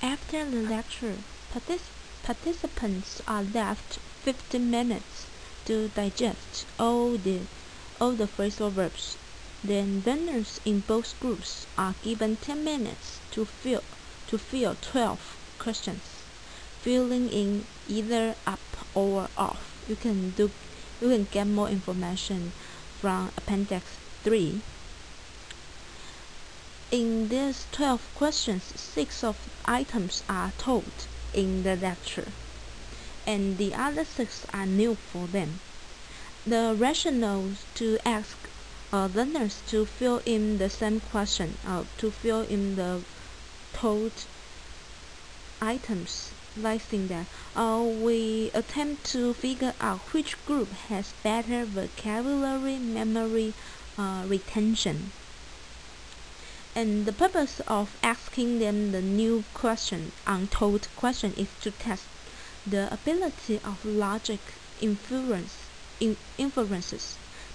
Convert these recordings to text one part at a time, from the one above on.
After the lecture, participants are left 15 minutes to digest all the phrasal verbs. Then learners in both groups are given 10 minutes to fill 12 questions, filling in either up or off. You can get more information from Appendix 3. In these 12 questions, 6 of items are taught in the lecture, and the other 6 are new for them. The rationale to ask learners to fill in the same question, to fill in the taught items, lies in that we attempt to figure out which group has better vocabulary memory retention. And the purpose of asking them the new question, untaught question, is to test the ability of logic inferences,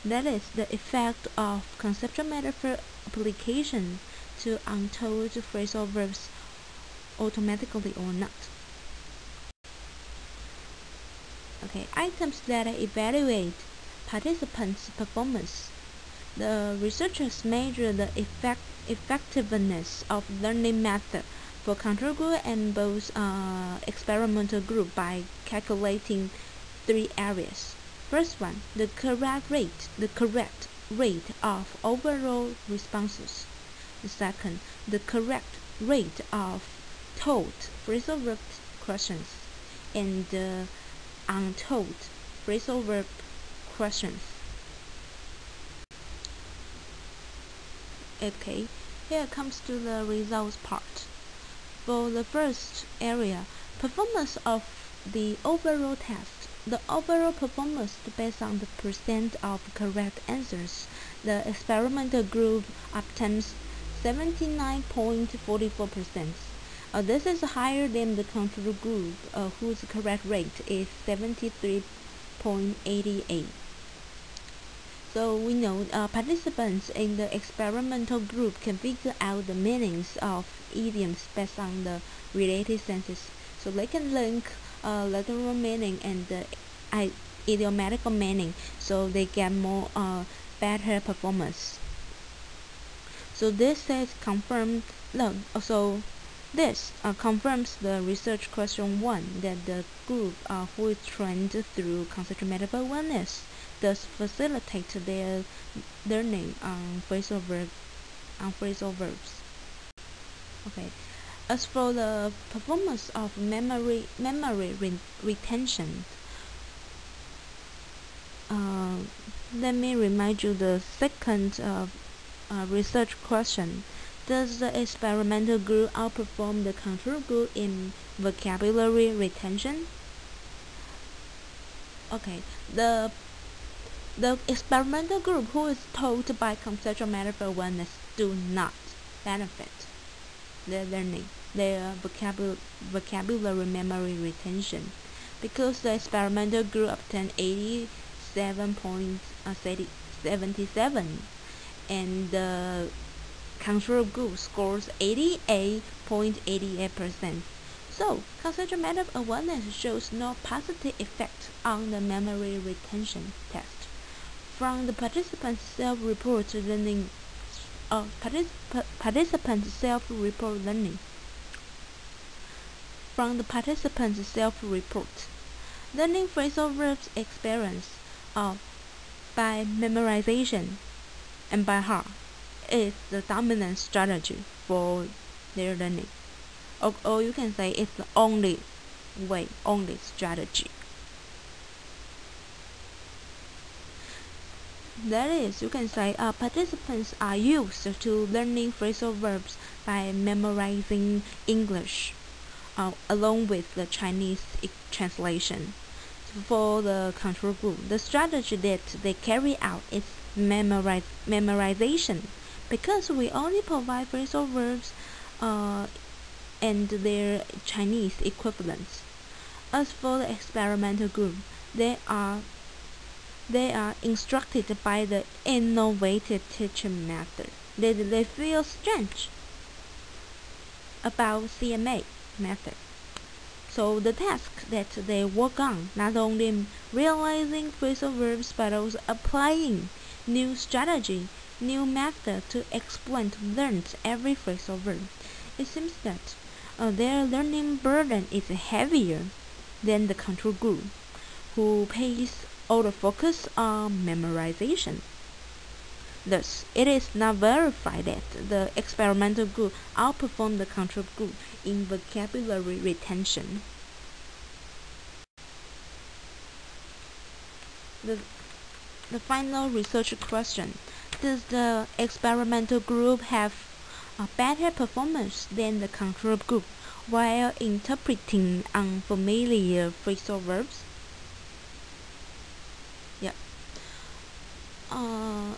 that is, the effect of conceptual metaphor application to untaught phrasal verbs automatically or not. Okay, items that evaluate participants' performance. The researchers measure the effectiveness of learning method for control group and both experimental group by calculating 3 areas. First one, the correct rate of overall responses. The second, the correct rate of taught phrasal verb questions and untaught phrasal verb questions. Okay, here comes to the results part. For the first area, performance of the overall test. The overall performance based on the percent of correct answers. The experimental group obtains 79.44%. This is higher than the control group, whose correct rate is 73.88. So we know participants in the experimental group can figure out the meanings of idioms based on the related senses. So they can link literal meaning and the idiomatical meaning, so they get more better performance. So this confirms the research question 1, that the group who is trained through conceptual metaphor awareness thus facilitate their learning on phrasal verbs. Okay. As for the performance of memory retention, let me remind you the second research question. Does the experimental group outperform the control group in vocabulary retention? Okay, the experimental group who is taught by conceptual metaphor awareness do not benefit their learning, their vocabulary memory retention, because the experimental group obtained 87.77 and the control group scores 88.88%. So, conceptual metaphor awareness shows no positive effect on the memory retention test. From the participants' self-report learning, From the participants' self-report, learning phrasal verbs experience by memorization and by heart is the dominant strategy for their learning. Or you can say it's the only strategy. That is, you can say participants are used to learning phrasal verbs by memorizing English, along with the Chinese translation. For the control group, the strategy that they carry out is memorization, because we only provide phrasal verbs and their Chinese equivalents. As for the experimental group, they are instructed by the innovative teaching method. They feel strange about CMA, method. So the task that they work on, not only realizing phrasal verbs but also applying new strategy, new method to explain to learn every phrasal verb. It seems that their learning burden is heavier than the control group, who pays all the focus on memorization. Thus, it is not verified that the experimental group outperformed the control group in vocabulary retention. The final research question: does the experimental group have a better performance than the control group while interpreting unfamiliar phrasal verbs? Yeah.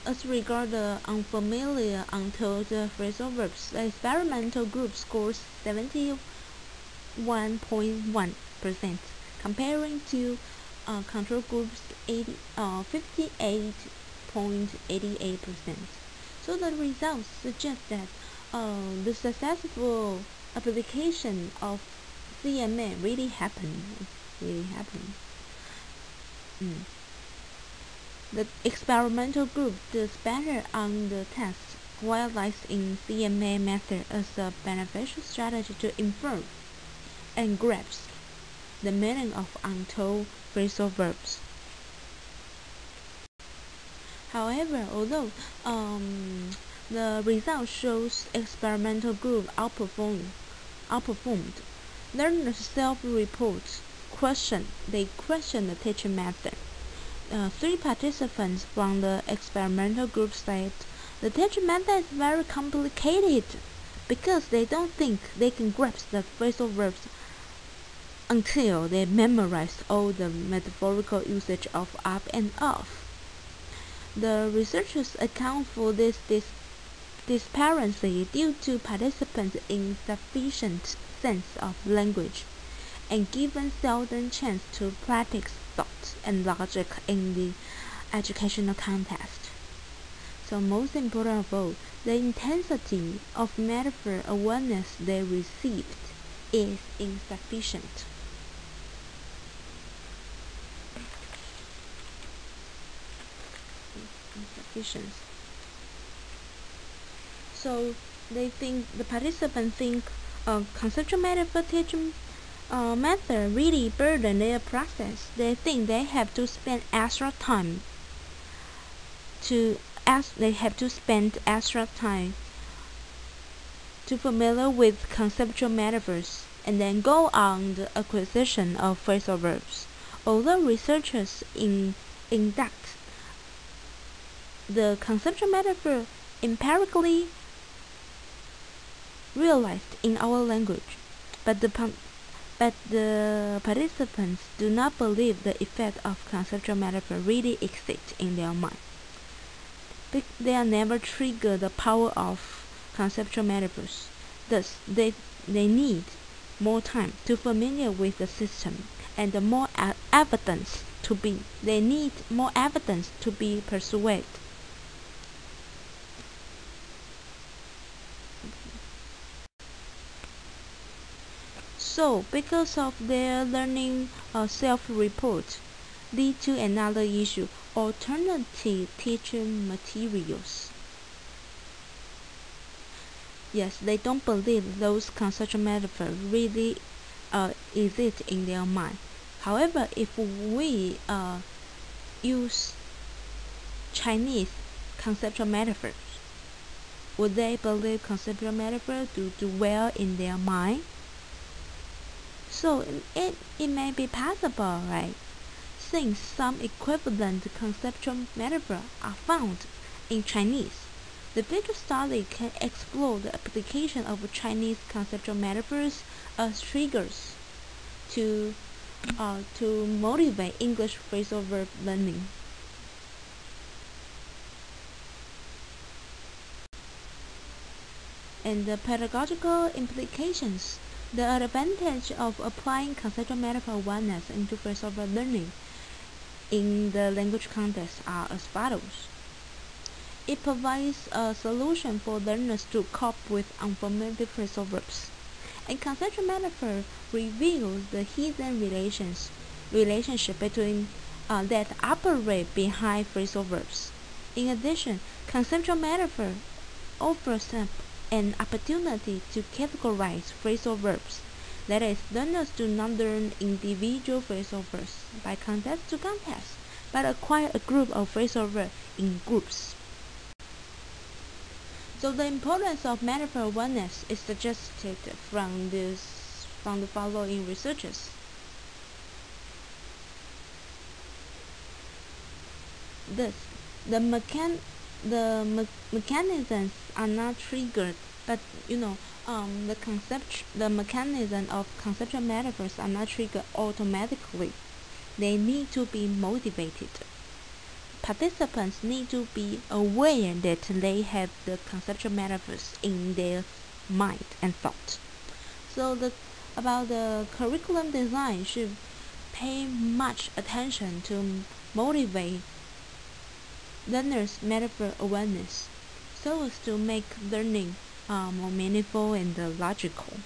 As regards the unfamiliar, untaught phrasal verbs, the experimental group scores 71.1%, comparing to control group's 58.88%. So the results suggest that the successful application of CMA really happened. The experimental group does better on the test, while lies in CMA method as a beneficial strategy to infer and grasp the meaning of untaught phrasal verbs. However, although the result shows experimental group outperformed, learners self-reports question the teaching method. 3 participants from the experimental group said the teaching method is very complicated because they don't think they can grasp the phrasal verbs until they memorize all the metaphorical usage of up and off. The researchers account for this disparity due to participants' insufficient sense of language and given seldom chance to practice thought and logic in the educational context. So most important of all, the intensity of metaphor awareness they received is insufficient. So the participants think conceptual metaphor teaching method really burden their process. They think they have to spend extra time to familiar with conceptual metaphors and then go on the acquisition of phrasal verbs. Although researchers induct the conceptual metaphor empirically realized in our language, but the participants do not believe the effect of conceptual metaphor really exists in their mind. They are never trigger the power of conceptual metaphors. Thus, they need more time to familiar with the system and they need more evidence to be persuaded. So, because of their learning self-report, lead to another issue: alternative teaching materials. Yes, they don't believe those conceptual metaphors really exist in their mind. However, if we use Chinese conceptual metaphors, would they believe conceptual metaphors do well in their mind? So it may be possible, right? Since some equivalent conceptual metaphors are found in Chinese, the future study can explore the application of Chinese conceptual metaphors as triggers to motivate English phrasal verb learning. And the pedagogical implications. The advantage of applying conceptual metaphor awareness into phrasal verb learning in the language context are as follows. It provides a solution for learners to cope with unfamiliar phrasal verbs And conceptual metaphor reveals the hidden relationship between that operate behind phrasal verbs. In addition, conceptual metaphor offers an opportunity to categorize phrasal verbs. That is, learners do not learn individual phrasal verbs by context to context, but acquire a group of phrasal verbs in groups. So the importance of metaphor awareness is suggested from the following researches. The mechanisms are not triggered, but the mechanism of conceptual metaphors are not triggered automatically. They need to be motivated. Participants need to be aware that they have the conceptual metaphors in their mind and thought. So about the curriculum design should pay much attention to motivate learners' metaphor awareness so as to make learning more meaningful and logical.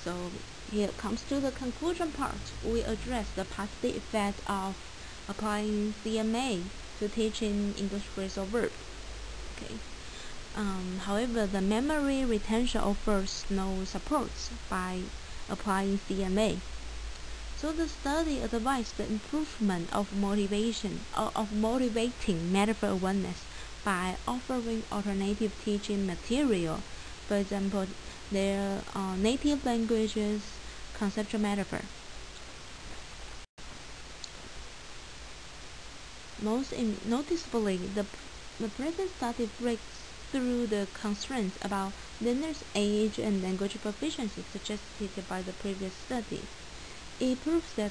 So here comes to the conclusion part. We address the positive effect of applying CMA to teaching English phrasal verb. Okay. However, the memory retention offers no support by applying CMA. So the study advised the improvement of motivating metaphor awareness by offering alternative teaching material. For example, their native languages conceptual metaphor. Most noticeably, the present study breaks through the constraints about learners' age and language proficiency suggested by the previous study. It proves that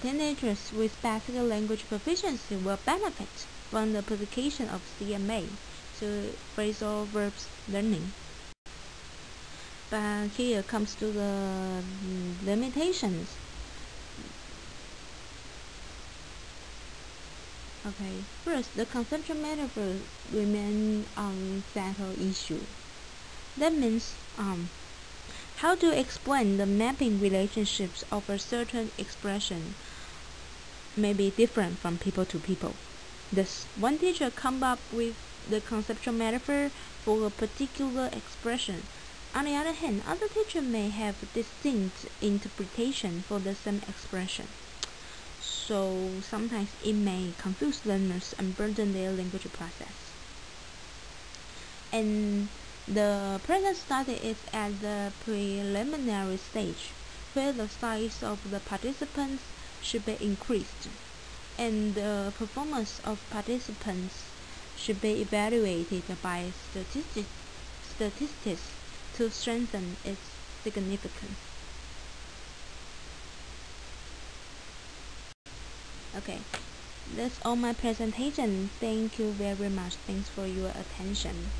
teenagers with basic language proficiency will benefit from the application of CMA to phrasal verbs learning. But here comes to the limitations. Okay, first, the conceptual metaphor remain unsettled issue. That means how to explain the mapping relationships of a certain expression may be different from people to people. Thus, one teacher comes up with the conceptual metaphor for a particular expression. On the other hand, other teachers may have distinct interpretation for the same expression. So sometimes it may confuse learners and burden their language process. And the present study is at the preliminary stage, where the size of the participants should be increased, and the performance of participants should be evaluated by statistics to strengthen its significance. Okay, that's all my presentation. Thank you very much. Thanks for your attention.